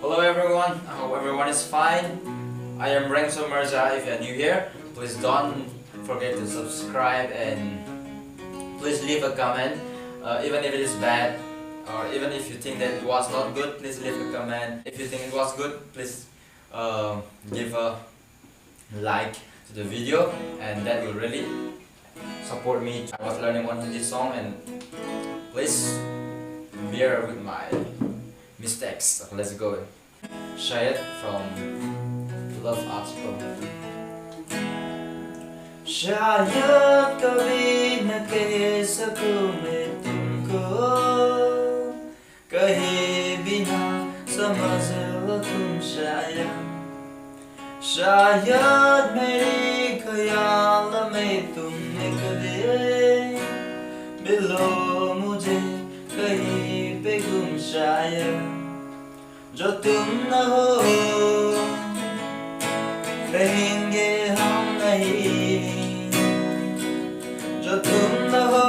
Hello everyone, I hope everyone is fine. I am Rengso Mirza. If you are new here, please don't forget to subscribe and please leave a comment. Even if it is bad or even if you think that it was not good, please leave a comment. If you think it was good, please give a like to the video, and that will really support me. I was learning one Hindi song and please bear with my mistakes. So let's go. Shayaad from Love Arts Pro. शायद कभी न कह सकूं मैं तुमको, कहे बिना समझ लो तुम शायद। शायद मेरे ख्याल में तुम एक दिन मिलो मुझे कहीं पे गुम शायद। जो तुम न हो रहेंगे हम नहीं, जो तुम न हो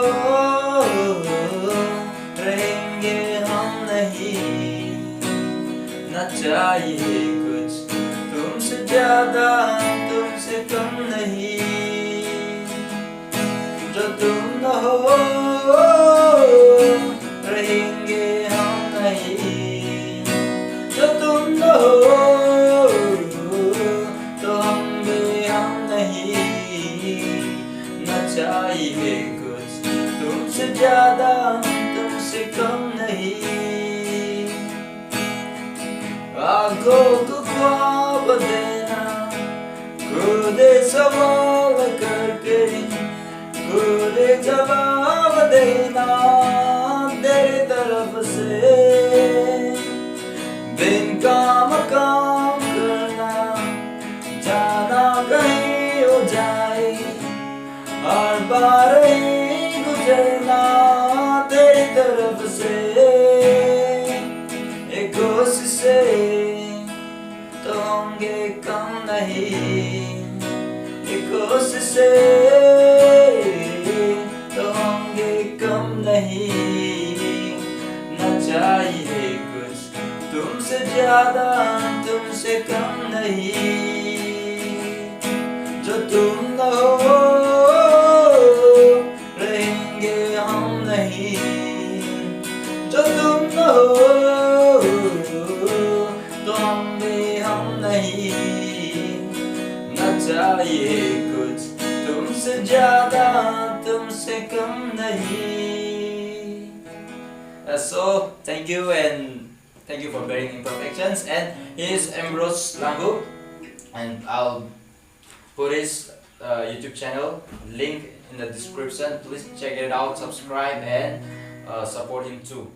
रहेंगे हम नहीं। न चाहिए कुछ तुमसे ज्यादा तुमसे कम नहीं, जो तुम न हो रहेंगे हम नहीं, जो तुम न हो तो हम भी हम नहीं। न चाहिए कुछ तुमसे ज्यादा तुमसे कम नहीं। आंखों को ख्वाब देना, खुद सवाल करके खुद जवाब देना तेरी तरफ से। बिन काम करना, जाना कहीं हो जाए, हर बार ही गुजरना तेरी तरफ से। एक कोशिश से तो होंगे कम नहीं, एक कोशिश से तो होंगे कम नहीं। न चाहिए कुछ तुमसे ज्यादा तुमसे कम नहीं, जो तुम न हो रहेंगे हम नहीं, जो तुम न हो तो हम भी हम नहीं। न चाहिए कुछ तुमसे ज्यादा तुमसे कम नहीं। So thank you, and thank you for bearing imperfections. And here's AMBROSE LANGHU, and I'll put his YouTube channel link in the description. Please check it out, subscribe, and support him too.